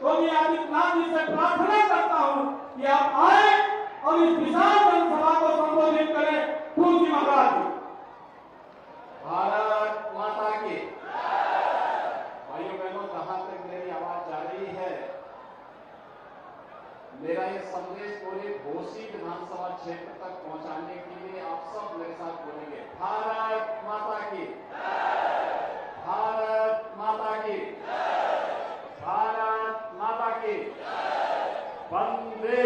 योगी आदित्यनाथ जी से प्रार्थना करता हूं कि आप आए और इस विशाल जनसभा को संबोधित करें। तुलसी महाराज जी। भारत माता की। भाइयों बहनों, जहां तक मेरी आवाज जा रही है, मेरा ये संदेश पूरे घोसी विधानसभा क्षेत्र तक पहुंचाने के लिए आप सब मेरे साथ बोलेंगे। भारत माता की। भारत माता की। भारत माता की। वंदे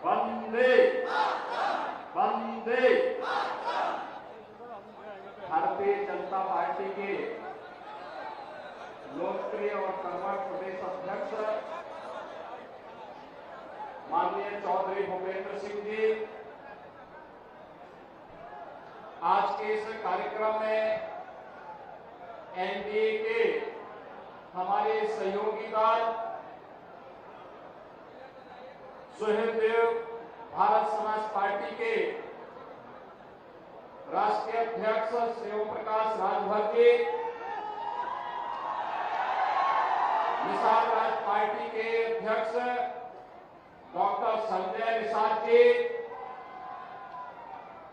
वंदे वंदे। भारतीय जनता पार्टी के लोकप्रिय और कर्मठ प्रदेश अध्यक्ष माननीय चौधरी भूपेंद्र सिंह जी आज के इस कार्यक्रम में एनडीए के हमारे सहयोगी दल सुहृददेव भारत समाज पार्टी के राष्ट्रीय अध्यक्ष श्री ओम प्रकाश राजभर जी, निषाद राज पार्टी के अध्यक्ष डॉक्टर संजय निषाद जी,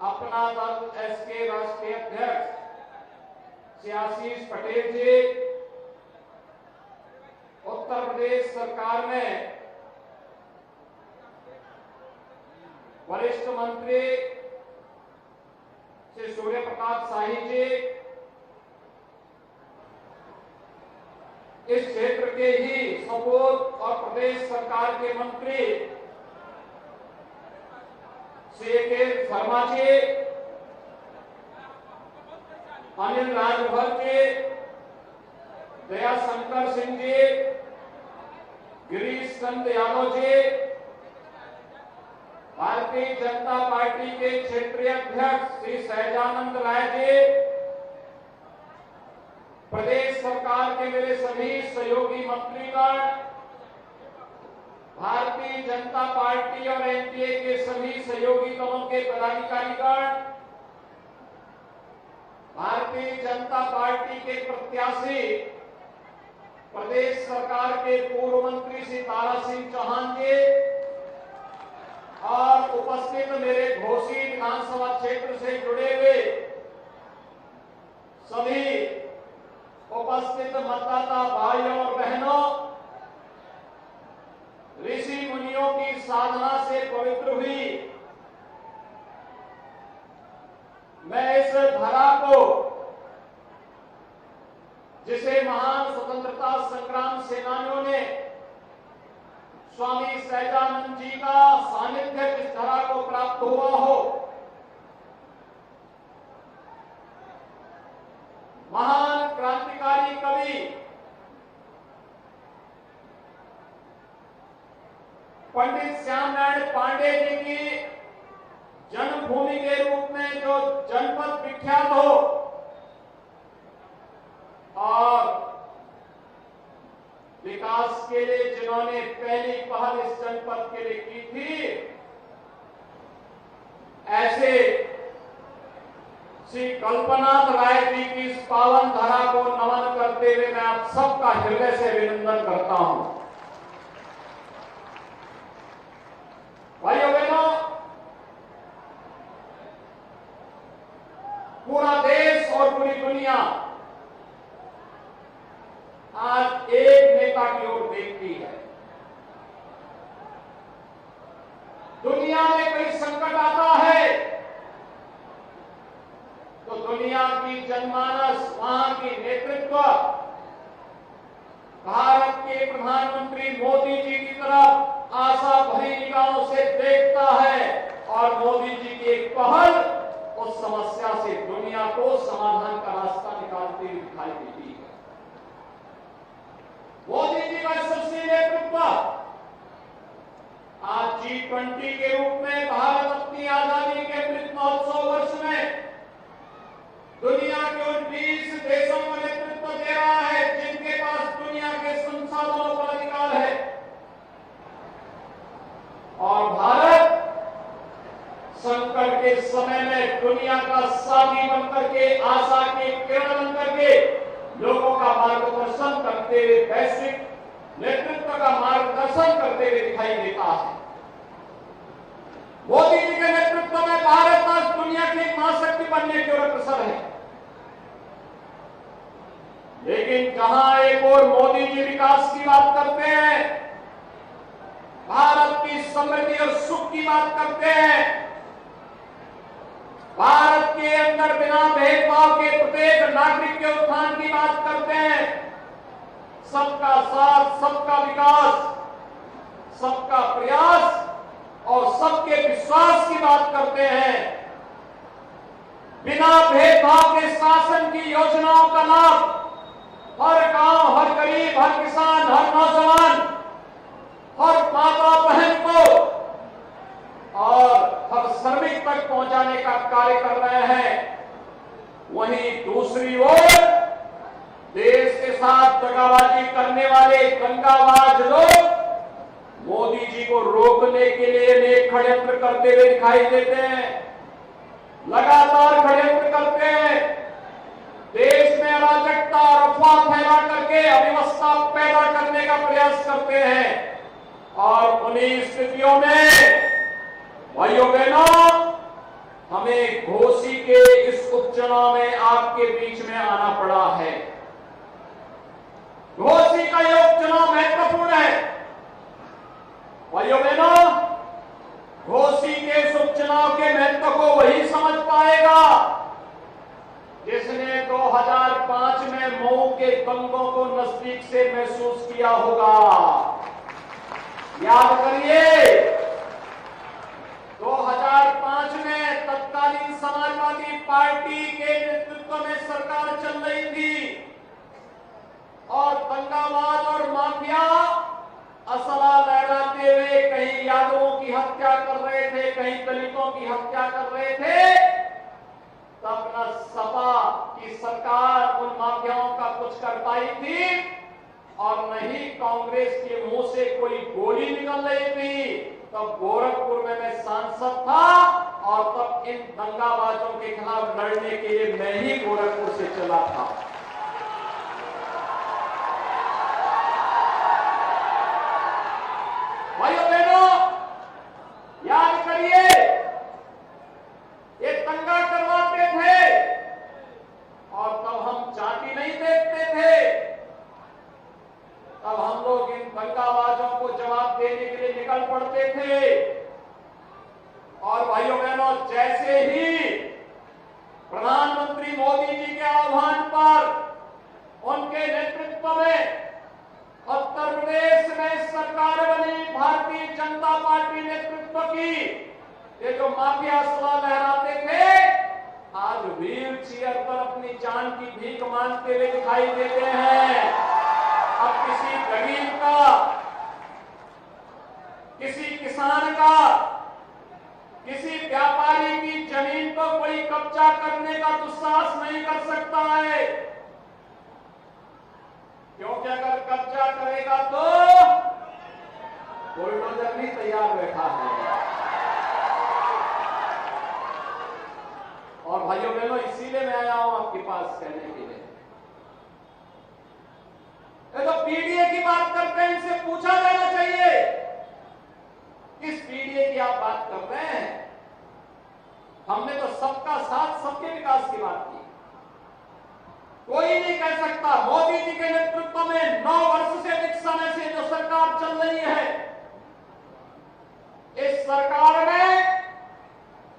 अपना दल एसके राष्ट्रीय अध्यक्ष श्री आशीष पटेल जी, उत्तर प्रदेश सरकार में वरिष्ठ मंत्री श्री सूर्य प्रताप शाही जी, इस क्षेत्र के ही सपूत और प्रदेश सरकार के मंत्री श्री के शर्मा जी, अनिल राजभर जी, दयाशंकर सिंह जी, गिरीश चंद्र यादव जी, भारतीय जनता पार्टी के क्षेत्रीय अध्यक्ष श्री सहजानंद राय जी, प्रदेश सरकार के मेरे सभी सहयोगी मंत्रीगण, भारतीय जनता पार्टी और एनडीए के सभी सहयोगी दलों के पदाधिकारीगण, भारतीय जनता पार्टी के प्रत्याशी प्रदेश सरकार के पूर्व मंत्री श्री तारा सिंह चौहान जी और उपस्थित मेरे घोसी विधानसभा क्षेत्र से जुड़े हुए सभी उपस्थित मतदाता भाइयों और बहनों, ऋषि मुनियों की साधना से पवित्र हुई मैं इस धरा को, जिसे महान स्वतंत्रता संग्राम सेनानियों ने स्वामी सहजानंद जी का सानिध्य जिस धरा को प्राप्त हुआ हो, महान क्रांतिकारी कवि पंडित श्याम नारायण पांडे जी की जन्मभूमि के रूप में जो जनपद विख्यात हो और विकास के लिए जिन्होंने पहली पहल इस जनपद के लिए की थी, ऐसे श्री कल्पनाथ राय जी की इस पावन धरा को नमन करते हुए मैं आप सबका हृदय से अभिनंदन करता हूं। भाइयों बहनों, पूरा देश और पूरी दुनिया आज एक नेता की ओर देखती है। दुनिया में कोई संकट आता है तो दुनिया की जनमानस वहां की नेतृत्व भारत के प्रधानमंत्री मोदी जी की तरफ आशा भरी निगाहों से देखता है और मोदी जी की एक पहल उस समस्या से दुनिया को समाधान का रास्ता निकालते हुए दिखाई देती है। मोदी जी का यशस्वी नेतृत्व आज G20 के रूप में भारत अपनी आजादी के अमृत महोत्सव वर्ष में दुनिया के उन 20 देशों का नेतृत्व दे रहा है जिनके पास दुनिया के संसाधनों पर अधिकार है, और भारत संकट के समय में दुनिया का साथी बनकर के, आशा की किरण बनकर के लोगों का मार्गदर्शन करते हुए वैश्विक नेतृत्व का मार्गदर्शन करते हुए दिखाई देता है। मोदी जी के नेतृत्व में भारत आज दुनिया की एक महाशक्ति बनने की ओर अग्रसर है। लेकिन जहां एक और मोदी जी विकास की बात करते हैं, भारत की समृद्धि और सुख की बात करते हैं, भारत के अंदर बिना भेदभाव के प्रत्येक नागरिक के उत्थान की बात करते हैं, सबका साथ, सबका विकास, सबका प्रयास और सबके विश्वास की बात करते हैं, बिना भेदभाव के शासन की योजनाओं का लाभ हर गांव, हर गरीब, हर किसान, हर नौजवान, हर माता बहन को और हर श्रमिक तक पहुंचाने का कार्य कर रहे हैं। वहीं दूसरी ओर देश के साथ दगाबाजी करने वाले दंगाबाज लोग मोदी जी को रोकने के लिए अनेक षड्यंत्र करते हुए दिखाई देते हैं, लगातार षड्यंत्र करते हैं, देश में अराजकता और अफवाह फैला करके अव्यवस्था पैदा करने का प्रयास करते हैं। और उन्हीं स्थितियों में भाइयों बहनों, हमें घोसी के इस उपचुनाव में आपके बीच में आना पड़ा है। घोसी का यह उपचुनाव महत्वपूर्ण है। भाइयों बहनों, घोसी के इस उपचुनाव के महत्व को वही समझ पाएगा जिसने 2005 में मऊ के दंगों को नजदीक से महसूस किया होगा। याद करिए, 2005 में तत्कालीन समाजवादी पार्टी के नेतृत्व में सरकार चल रही थी और दंगाबाज और माफिया असला लहराते हुए कहीं यादवों की हत्या कर रहे थे, कहीं दलितों की हत्या कर रहे थे। तब न सपा की सरकार उन माफियाओं का कुछ कर पाई थी और न ही कांग्रेस के मुंह से कोई गोली निकल रही थी। तब गोरखपुर में मैं सांसद था और तब इन दंगाबाजों के खिलाफ लड़ने के लिए मैं ही गोरखपुर से चला था। भाइयों बहनों, याद करिए, ये दंगा करवाते थे और तब हम चाटी नहीं देखते थे। तब हम लोग इन दंगाबाजों को जवाब देने के लिए निकल पड़ते थे। और भाइयों बहनों, जैसे ही प्रधानमंत्री मोदी जी के आह्वान पर उनके नेतृत्व में उत्तर प्रदेश में सरकार बनी, भारतीय जनता पार्टी नेतृत्व की, ये जो माफिया असला लहराते थे आज व्हील चेयर पर अपनी जान की भीख मांगते हुए दिखाई देते हैं। अब किसी गरीब का, किसी किसान का, किसी व्यापारी की जमीन पर कोई कब्जा करने का दुस्साहस नहीं कर सकता है, क्योंकि अगर कब्जा करेगा तो बुलडोजर भी तैयार बैठा है। और भाइयों बहनों, इसीलिए मैं आया हूं आपके पास कहने के लिए, ये तो पीडीए की बात करते हैं, इनसे पूछा जाना चाहिए किस पीडीए की आप बात कर रहे हैं। हमने तो सबका साथ, सबके विकास की बात की। कोई नहीं कह सकता मोदी जी के नेतृत्व में 9 वर्ष से अधिक समय से जो सरकार चल रही है, इस सरकार में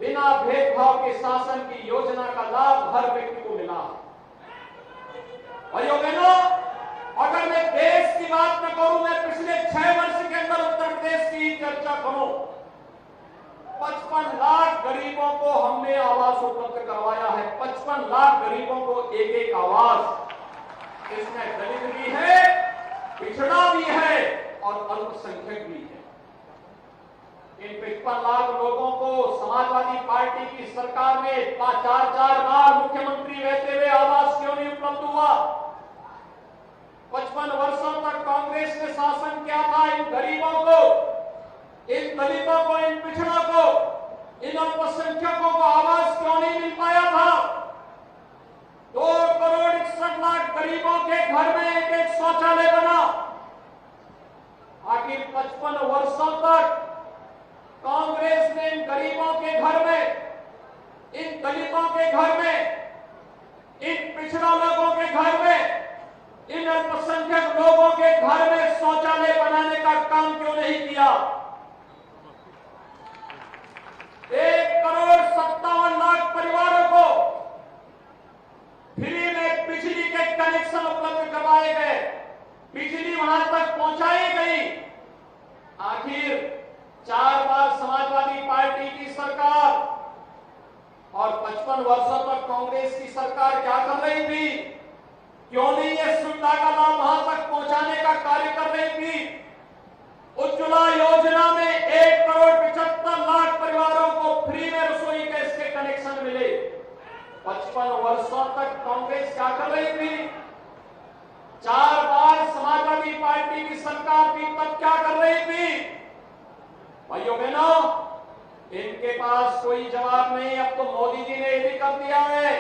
बिना भेदभाव के शासन की योजना का लाभ हर व्यक्ति को मिला है। भाइयों बहनों, अगर मैं देश की बात न करूं, मैं पिछले 6 वर्ष के अंदर उत्तर प्रदेश की चर्चा करूं, 55 लाख गरीबों को हमने आवास उपलब्ध करवाया है। 55 लाख गरीबों को एक एक आवास। इसमें दलित भी है, पिछड़ा भी है और अल्पसंख्यक भी है। इन 55 लाख लोगों को समाजवादी पार्टी की सरकार में 4 बार मुख्यमंत्री रहते हुए आवास क्यों नहीं उपलब्ध हुआ? 55 वर्षों तक कांग्रेस ने शासन किया था। इन गरीबों को, इन दलितों को, इन पिछड़ों को, इन अल्पसंख्यकों को आवास क्यों नहीं मिल पाया था? 2 करोड़ 61 लाख गरीबों के घर में एक एक शौचालय बना। आखिर 55 वर्षों तक कांग्रेस ने इन गरीबों के घर में, इन दलितों के घर में, इन पिछड़ा लोगों के घर में, इन अल्पसंख्यक लोगों के घर में शौचालय बनाने का काम क्यों नहीं किया? 1,57,00,000 परिवारों को फ्री में बिजली के कनेक्शन उपलब्ध करवाए गए, बिजली वहां तक पहुंचाई गई। आखिर 4 बार समाजवादी पार्टी की सरकार और 55 वर्षों तक कांग्रेस की सरकार क्या कर रही थी? क्यों नहीं ये सुविधा का लाभ वहां तक पहुंचाने का कार्य कर रही थी? उज्ज्वला योजना में 1,75,00,000 परिवारों को फ्री में रसोई गैस के कनेक्शन मिले। 55 वर्षों तक कांग्रेस क्या कर रही थी? 4 बार समाजवादी पार्टी की सरकार थी, तब क्या कर रही थी? भाइयों बहनों, इनके पास कोई जवाब नहीं। अब तो मोदी जी ने ये भी कर दिया है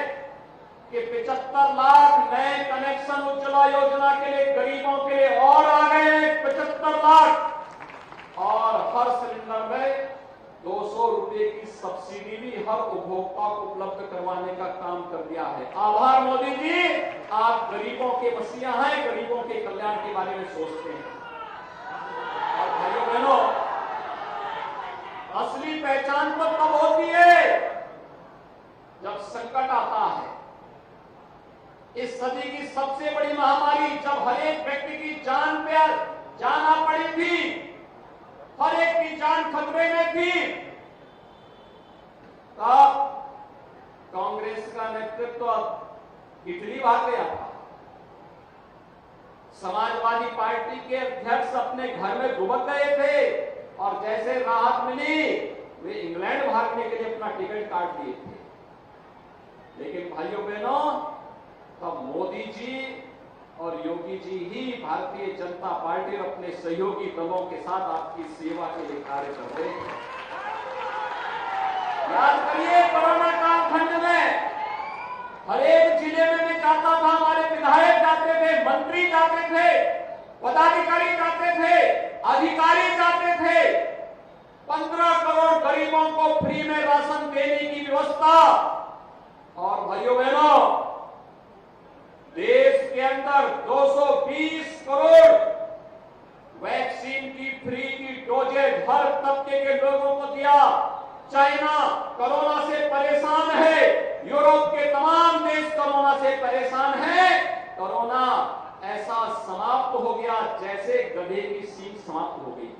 कि 75 लाख नए कनेक्शन उज्ज्वला योजना के लिए गरीबों के लिए और आ गए हैं। 75 लाख और हर सिलेंडर में 200 रुपए की सब्सिडी भी हर उपभोक्ता को उपलब्ध करवाने का काम कर दिया है। आभार मोदी जी, आप गरीबों के मसीहा हैं, गरीबों के कल्याण के बारे में सोचते हैं। और भाइयों बहनों, असली पहचान तो तब होती है जब संकट आता है। इस सदी की सबसे बड़ी महामारी जब हर एक व्यक्ति की जान पे जाना पड़ी थी, हर एक की जान खतरे में थी, तब कांग्रेस का नेतृत्व इटली भाग गया था। समाजवादी पार्टी के अध्यक्ष अपने घर में दुबक गए थे और जैसे राहत मिली वे इंग्लैंड भागने के लिए अपना टिकट काट दिए थे। लेकिन भाइयों बहनों, तब मोदी जी और योगी जी ही भारतीय जनता पार्टी और अपने सहयोगी दलों के साथ आपकी सेवा के लिए कार्य कर रहे हैं। याद करिए, कोरोना कालखंड में हर एक जिले में मैं जाता था, हमारे विधायक जाते थे, मंत्री जाते थे, पदाधिकारी जाते थे, अधिकारी जाते थे। 15 करोड़ गरीबों को फ्री में राशन देने की व्यवस्था। और भाइयों बहनों, देश के अंदर 220 करोड़ वैक्सीन की फ्री की डोजेज हर तबके के लोगों को दिया। चाइना कोरोना से परेशान है, यूरोप के तमाम देश कोरोना से परेशान है। कोरोना ऐसा समाप्त हो गया जैसे गधे की सींग समाप्त हो गई।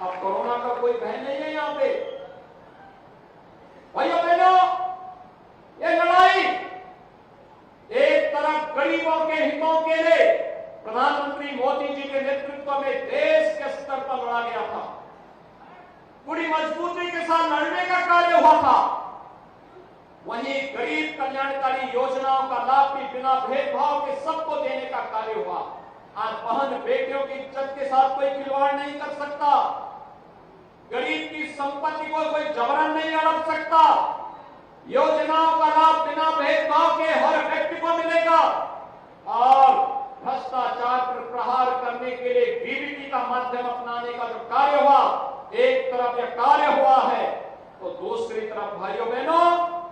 अब कोरोना का कोई भय नहीं है यहां पे। भाइयों बहनों, ये लड़ाई एक तरफ गरीबों के हितों के लिए प्रधानमंत्री मोदी जी के नेतृत्व में देश के स्तर पर लड़ा गया था, पूरी मजबूती के साथ लड़ने का कार्य हुआ था। वहीं गरीब कल्याणकारी योजनाओं का लाभ भी बिना भेदभाव के सबको देने का कार्य हुआ। आज बहन बेटियों की इज्जत के साथ कोई खिलवाड़ नहीं कर सकता, गरीब की संपत्ति को कोई जबरन नहीं हड़प सकता। योजनाओं का लाभ बिना भेदभाव के हर व्यक्ति को मिलेगा और भ्रष्टाचार पर प्रहार करने के लिए डीबीटी का माध्यम अपनाने का जो कार्य हुआ, एक तरफ यह कार्य हुआ है तो दूसरी तरफ भाइयों बहनों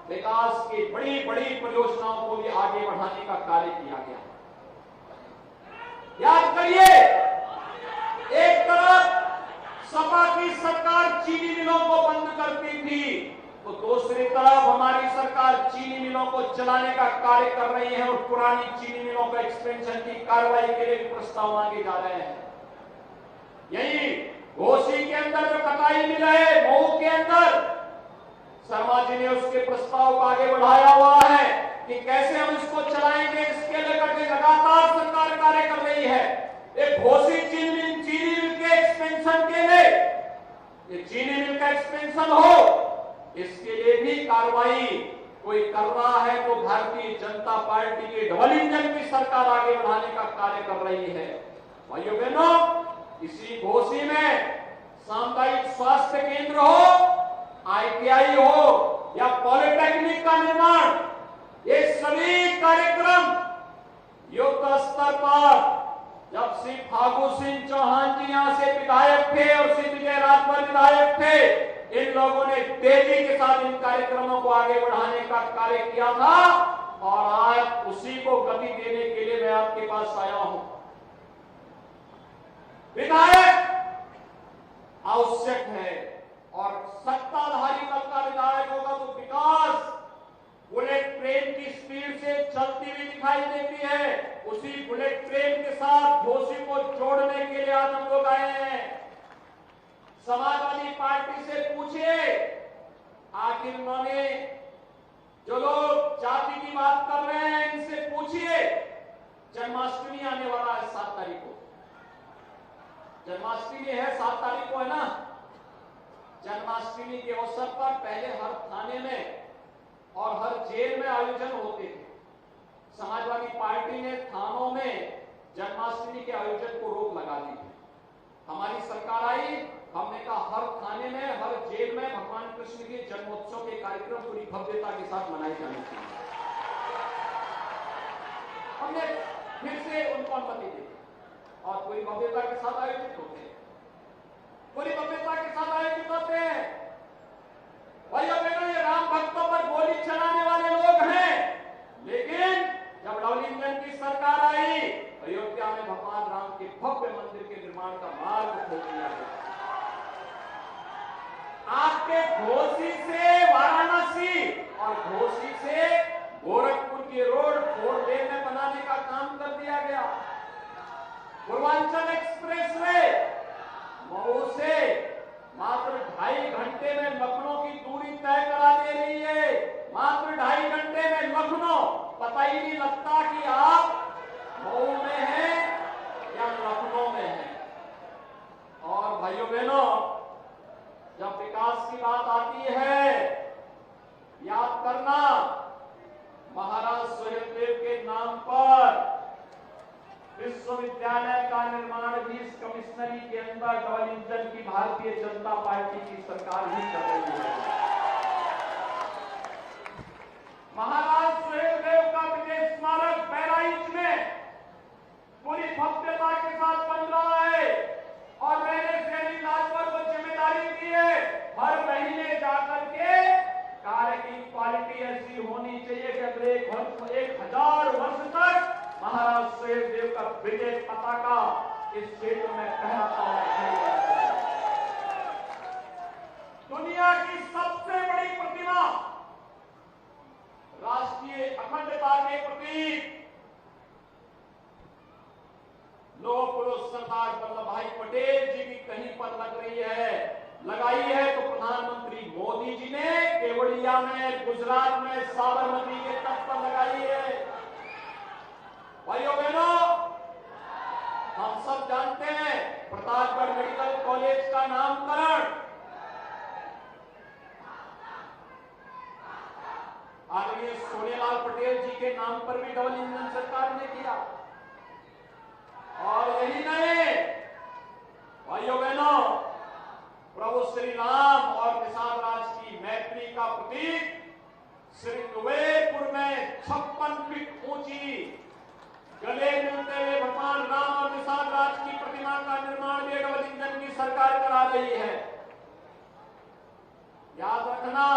विकास की बड़ी बड़ी परियोजनाओं को भी आगे बढ़ाने का कार्य किया गया। याद करिए, एक तरफ सपा की सरकार चीनी मिलों को बंद करती थी तो दूसरी तरफ हमारी सरकार चीनी मिलों को चलाने का कार्य कर रही है और पुरानी चीनी मिलों का एक्सपेंशन की कार्रवाई के लिए प्रस्ताव मांगे जा रहे हैं। यही घोसी के अंदर जो कटाई मिल है, मऊ के अंदर, शर्मा जी ने उसके प्रस्ताव को आगे बढ़ाया हुआ है कि कैसे हम इसको चलाएंगे। इसके लेकर के लगातार सरकार कार्य कर रही है। एक घोसी चीनी मिल के एक्सपेंशन के लिए, ये चीनी मिल का एक्सपेंशन हो, इसके लिए भी कार्रवाई कोई कर रहा है तो भारतीय जनता पार्टी की डबल इंजन की सरकार आगे बढ़ाने का कार्य कर रही है। भाइयों बहनों, इसी घोसी में सामुदायिक स्वास्थ्य केंद्र हो, आईटीआई हो या पॉलिटेक्निक का निर्माण, ये सभी कार्यक्रम युद्ध स्तर पर जब से श्री फागू सिंह चौहान जी यहाँ से विधायक थे और श्री विजय राजभर विधायक थे। इन लोगों ने तेजी के साथ इन कार्यक्रमों को आगे बढ़ाने का कार्य किया था और आज उसी को गति देने के लिए मैं आपके पास आया हूं। विधायक आवश्यक है और सत्ताधारी दल का विधायक होगा तो विकास बुलेट ट्रेन की स्पीड से चलती हुई दिखाई देती है। उसी बुलेट ट्रेन के साथ घोसी को जोड़ने के लिए आज हम लोग आए हैं। समाजवादी पार्टी से पूछिए, आखिर उन्होंने जो लोग जाति की बात कर रहे हैं इनसे पूछिए, जन्माष्टमी आने वाला है 7 तारीख को। जन्माष्टमी है 7 तारीख को, है ना। जन्माष्टमी के अवसर पर पहले हर थाने में और हर जेल में आयोजन होते थे। समाजवादी पार्टी ने थानों में जन्माष्टमी के आयोजन को रोक लगा दी थी। हमारी सरकार आई, हमने कहा हर थाने में हर जेल में भगवान कृष्ण के जन्मोत्सव के कार्यक्रम पूरी भव्यता के साथ मनाए जाने चाहिए। हमने फिर से उनको अनुमति दी और पूरी भव्यता के साथ आयोजित होते हैं, पूरी भव्यता के साथ आयोजित होते हैं। भाइयों बहनों, ये राम भक्तों पर गोली चलाने वाले लोग हैं, लेकिन जब डबल इंजन की सरकार आई अयोध्या में भगवान राम के भव्य मंदिर के निर्माण का मार्ग खोल दिया गया। आपके घोसी से वाराणसी और घोसी से गोरखपुर की रोड 4 लेन में बनाने का काम कर दिया गया। पूर्वांचल एक्सप्रेसवे मऊ से मात्र 2.5 घंटे में लखनऊ की दूरी तय करा दे रही है। मात्र 2.5 घंटे में लखनऊ, पता ही नहीं लगता कि आप मऊ में हैं या लखनऊ में हैं। और भाइयों बहनों, जब विकास की बात आती है, याद करना महाराज सुहेलदेव के नाम पर विश्वविद्यालय का निर्माण भी इस कमिश्नरी के अंदर डबल इंजन की भारतीय जनता पार्टी की सरकार ही कर रही है। महाराज सुहेलदेव का विजय स्मारक बहराइच में पूरी भव्यता के साथ बन रहा है और मैंने श्री राजभर को जिम्मेदारी दी है हर महीने जाकर के कार्य की क्वालिटी ऐसी होनी चाहिए कि अगले 1000 वर्ष तक महाराज सुहेलदेव का विजय पताका इस क्षेत्र में फहराता हुआ। दुनिया की सबसे बड़ी प्रतिमा, राष्ट्रीय अखंडता के प्रतीक लौह पुरुष सरदार वल्लभ भाई पटेल जी की कहीं पर लग रही है, लगाई है तो प्रधानमंत्री मोदी जी ने केवड़िया में, गुजरात में साबरमती के तट पर लगाई है। भाइयों बहनों, हम सब जानते हैं प्रतापगढ़ मेडिकल कॉलेज का नामकरण आदरणीय सोनेलाल पटेल जी के नाम पर भी डबल इंजन सरकार ने किया। और यही नहीं भाइयों बहनों, प्रभु श्री राम और निषाद राज की मैत्री का प्रतीक श्री कुबेरपुर में 56 फीट ऊंची गले मिलते हुए भगवान राम और निषाद राज की प्रतिमा का निर्माण भी डबल इंजन की सरकार करा रही है। याद रखना,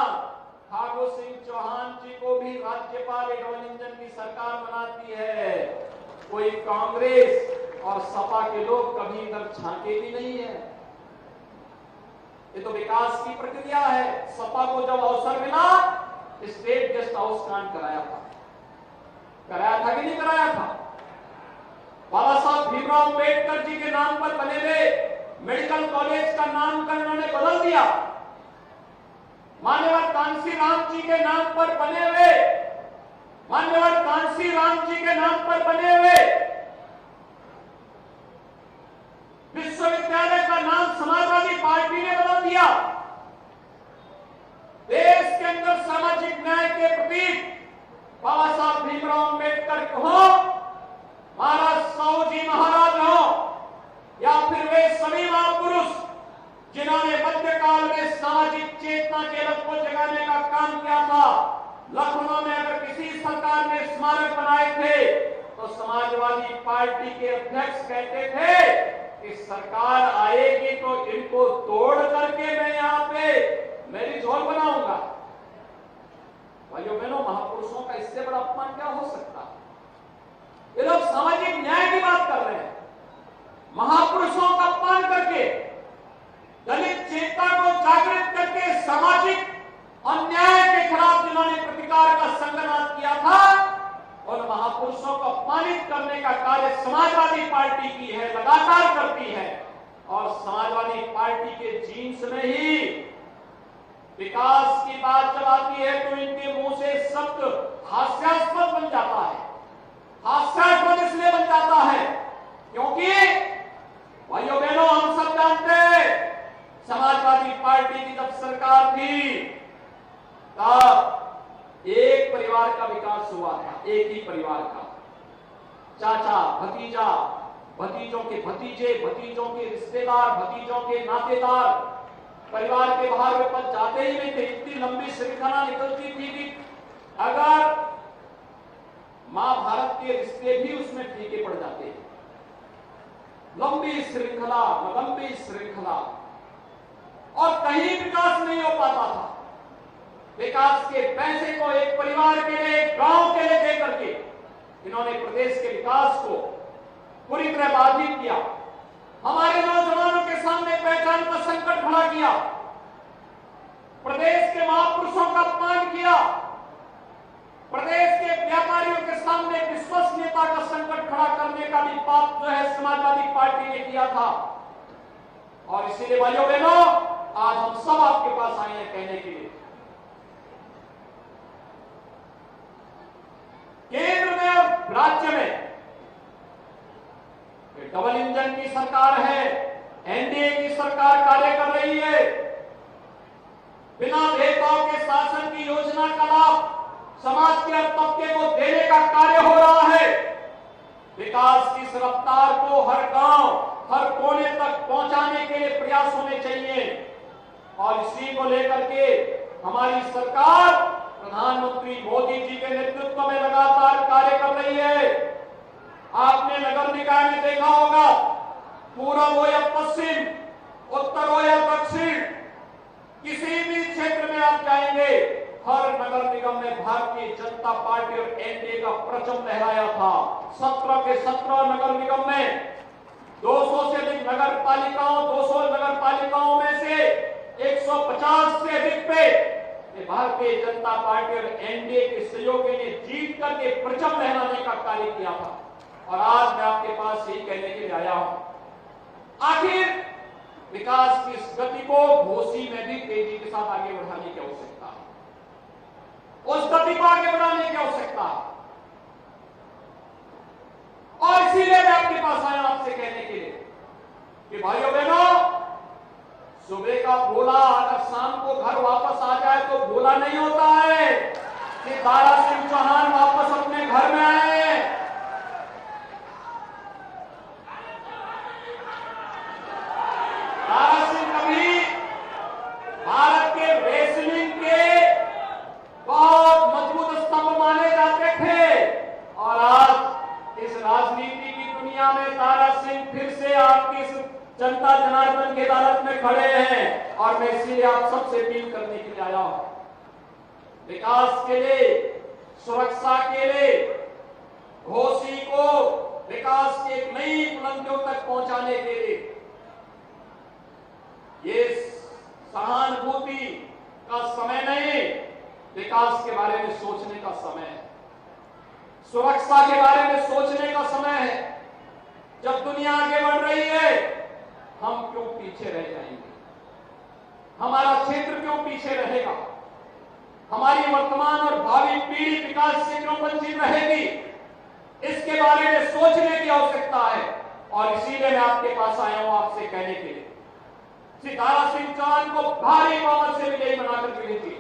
फागू सिंह चौहान जी को भी राज्यपाल डबल इंजन की सरकार बनाती है। कोई कांग्रेस और सपा के लोग कभी इधर झांके भी नहीं है। ये तो विकास की प्रक्रिया है। सपा को जब अवसर मिला स्टेट गेस्ट हाउस कांड कराया था कि नहीं कराया था? बाबा साहब भीमराव अंबेडकर जी के नाम पर बने हुए मेडिकल कॉलेज का नामकरण उन्होंने बदल दिया। मान्यवर कांसी राम जी के नाम पर बने हुए, मान्यवर कांसी राम जी के नाम पर बने हुए विश्वविद्यालय का नाम समाजवादी पार्टी ने बदल दिया। देश के अंदर सामाजिक न्याय के प्रतीक बाबा साहब भीमराव अंबेडकर हो, महाराज साहू जी महाराज हो, या फिर वे सभी महापुरुष जिन्होंने मध्यकाल में सामाजिक चेतना के लत को जगाने का काम किया था। लखनऊ में अगर किसी सरकार ने स्मारक बनाए थे तो तो समाजवादी पार्टी के अध्यक्ष कहते थे कि सरकार आएगी तो इनको तोड़ करके मैं यहां पे मेरी झोल बनाऊंगा। भाइयों बहनों, महापुरुषों का इससे बड़ा अपमान क्या हो सकता है? ये लोग सामाजिक न्याय की बात कर रहे हैं, महापुरुषों का अपमान करके, दलित चेतना को जागृत करके, सामाजिक अन्याय के खिलाफ जिन्होंने प्रतिकार का संघनाद किया था, और महापुरुषों को अपमानित करने का कार्य समाजवादी पार्टी की है, लगातार करती है। और समाजवादी पार्टी के जीन्स में ही विकास की बात जब आती है तो इनके मुंह से शब्द हास्यास्पद बन जाता है। हास्यास्पद इसलिए बन जाता है क्योंकि भाइयों बहनों, हम सब जानते हैं समाजवादी पार्टी की जब सरकार थी तब एक परिवार का विकास हुआ था, एक ही परिवार का। चाचा, भतीजा, भतीजों के भतीजे, भतीजों के रिश्तेदार, भतीजों के नातेदार परिवार के बाहर वे पद जाते ही नहीं थे। इतनी लंबी श्रृंखला निकलती थी कि अगर महाभारत के रिश्ते भी उसमें फीके पड़ जाते। लंबी श्रृंखला, लंबी श्रृंखला, और कहीं विकास नहीं हो पाता था। विकास के पैसे को एक परिवार के लिए, एक गांव के लिए देकर के इन्होंने प्रदेश के विकास को पूरी तरह बाधित किया। हमारे नौजवानों के सामने पहचान का संकट खड़ा किया, प्रदेश के महापुरुषों का अपमान किया, प्रदेश के व्यापारियों के सामने विश्वसनीयता का संकट खड़ा करने का भी पाप जो है समाजवादी पार्टी ने किया था। और इसीलिए भाइयों बहनों, आज हम सब आपके पास आए हैं कहने के लिए, केंद्र में और राज्य में डबल इंजन की सरकार है, एनडीए की सरकार कार्य कर रही है। बिना भेदभाव के शासन की योजना का लाभ समाज के हर तबके को देने का कार्य हो रहा है। विकास की इस रफ्तार को हर गांव, हर कोने तक पहुंचाने के लिए प्रयास होने चाहिए। और इसी को लेकर के हमारी सरकार प्रधानमंत्री मोदी जी के नेतृत्व में लगातार कार्य कर रही है। आपने नगर निकाय में देखा होगा, पूर्व हो या पश्चिम, उत्तर हो या दक्षिण, किसी भी क्षेत्र में आप जाएंगे, हर नगर निगम में भारतीय जनता पार्टी और एनडीए का परचम लहराया था। 17 के 17 नगर निगम में 200 से अधिक नगर पालिकाओं, 200 नगर पालिकाओं में से 150 से अधिक पे भारतीय जनता पार्टी और एनडीए के सहयोगी ने जीत करके परचम लहराने का कार्य किया था। और आज मैं आपके पास यही कहने के लिए आया हूं, आखिर विकास की इस गति को घोसी में भी तेजी के साथ आगे बढ़ाने की आवश्यकता है, उस गति को आगे बढ़ाने की आवश्यकता है। और इसीलिए मैं आपके पास आया आपसे कहने के लिए कि भाइयों बहनों, सुबह का भोला अगर शाम को घर वापस आ जाए तो भोला नहीं होता है कि दारा सिंह चौहान वापस अपने घर में आए। दारा सिंह कभी भारत के रेसलिंग के बहुत मजबूत स्तंभ माने जाते थे, और आज इस राजनीति की दुनिया में दारा सिंह फिर से आपकी इस जनता जनार्दन की अदालत में खड़े हैं। और मैं इसीलिए आप सबसे अपील करने के लिए आया हूं, विकास के लिए, सुरक्षा के लिए, घोसी को विकास की एक नई बुलंदियों तक पहुंचाने के लिए ये सहानुभूति का समय नहीं, विकास के बारे में सोचने का समय है, सुरक्षा के बारे में सोचने का समय है। जब दुनिया आगे बढ़ रही है, हम क्यों पीछे रह जाएंगे? हमारा क्षेत्र क्यों पीछे रहेगा? हमारी वर्तमान और भावी पीढ़ी विकास से क्यों वंचित रहेगी? इसके बारे में सोचने की आवश्यकता है। और इसीलिए मैं आपके पास आया हूं आपसे कहने के लिए, श्री दारा सिंह चौहान को भारी बहुमत से विजयी बनाकर के भेजिए।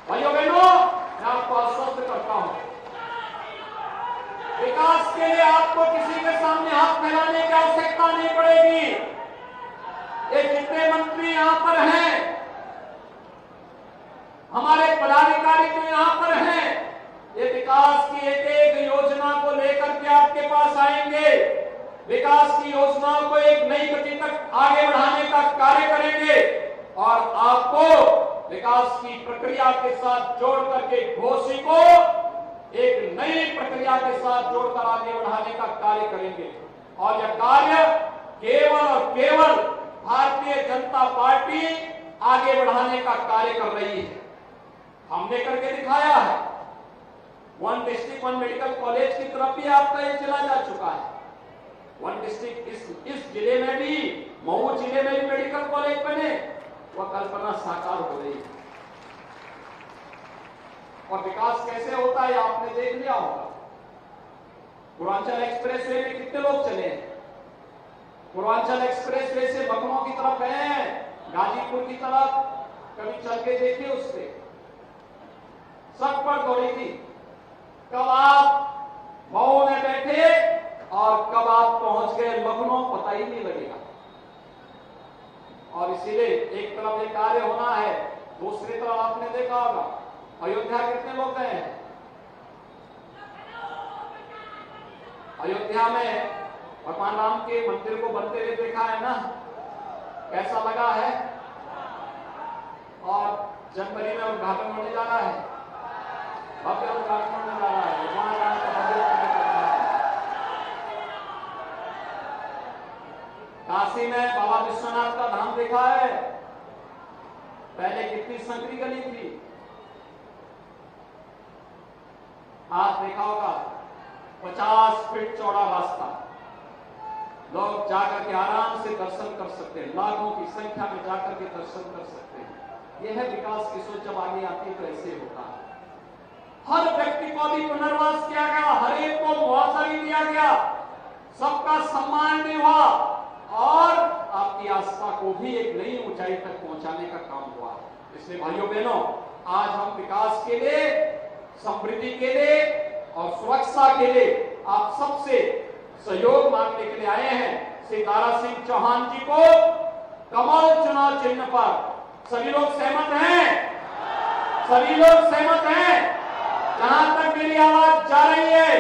भाइयों बहनों, मैं आपको आश्वस्त करता हूं, विकास के लिए आपको किसी के सामने हाथ फैलाने की आवश्यकता नहीं पड़ेगी। ये जितने मंत्री यहां पर हैं, हमारे पदाधिकारी जो यहां पर हैं, ये विकास की एक एक योजना को लेकर के आपके पास आएंगे, विकास की योजनाओं को एक नई गति तक आगे बढ़ाने का कार्य करेंगे और आपको विकास की प्रक्रिया के साथ जोड़ करके घोषी को एक नई प्रक्रिया के साथ जोड़कर आगे बढ़ाने का कार्य करेंगे। और यह कार्य केवल और केवल भारतीय जनता पार्टी आगे बढ़ाने का कार्य कर रही है। हमने करके दिखाया है। 1 डिस्ट्रिक्ट 1 मेडिकल कॉलेज की तरफ भी आपका ये चला जा चुका है। 1 डिस्ट्रिक्ट इस जिले में भी, मऊ जिले में भी मेडिकल कॉलेज बने, वह कल्पना साकार हो रही है। और विकास कैसे होता है आपने देख लिया होगा। पूर्वांचल एक्सप्रेसवे में कितने लोग चले हैं? पूर्वांचल एक्सप्रेसवे से लखनऊ की तरफ गए हैं, गाजीपुर की तरफ, कभी चल के देखिए उस पे सड़क पर दौड़ी थी। कब आप मऊ में बैठे और कब आप पहुंच गए लखनऊ, पता ही नहीं लगेगा। और इसीलिए एक तरफ ये कार्य होना है, दूसरी तरफ आपने देखा होगा अयोध्या कितने लोग गए हैं। अयोध्या में भगवान राम के मंदिर को बनते हुए देखा है ना, कैसा लगा है। और जनवरी में उद्घाटन होने जा रहा है, भव्य उद्घाटन होने जा रहा है भगवान राम का भव्य उद्घाटन। काशी में बाबा विश्वनाथ का धाम देखा है, पहले कितनी संकरी गली थी, आज देखा होगा 50 फीट चौड़ा रास्ता, लोग जाकर के आराम से दर्शन कर सकते हैं, लाखों की संख्या में जाकर के दर्शन कर सकते हैं। यह है विकास की सोच, जब आगे आती है तो ऐसे होता है। हर व्यक्ति को भी पुनर्वास किया गया, हर एक को मुआवजा भी दिया गया, सबका सम्मान भी हुआ और आपकी आस्था को भी एक नई ऊंचाई तक पहुंचाने का काम हुआ। इसलिए भाइयों बहनों, आज हम विकास के लिए, समृद्धि के लिए और सुरक्षा के लिए आप सबसे सहयोग मांगने के लिए आए हैं। श्री दारा सिंह चौहान जी को कमल चुनाव चिन्ह पर सभी लोग सहमत हैं? सभी लोग सहमत हैं? जहां तक मेरी आवाज जा रही है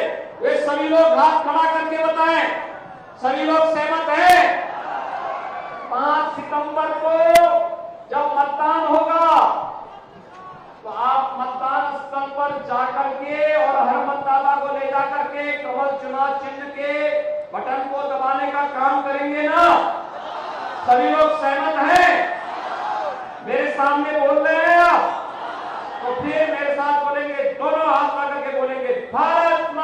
वे सभी लोग हाथ खड़ा करके बताएं, सभी लोग सहमत हैं? 5 सितंबर को जब मतदान होगा तो आप मतदान स्थल पर जाकर के और हर मतदाता को ले जाकर के कमल चुनाव चिन्ह के बटन को दबाने का काम करेंगे ना? सभी लोग सहमत हैं? मेरे सामने बोल रहे हैं आप, तो फिर मेरे साथ बोलेंगे, दोनों हाथ लगा के बोलेंगे, भारत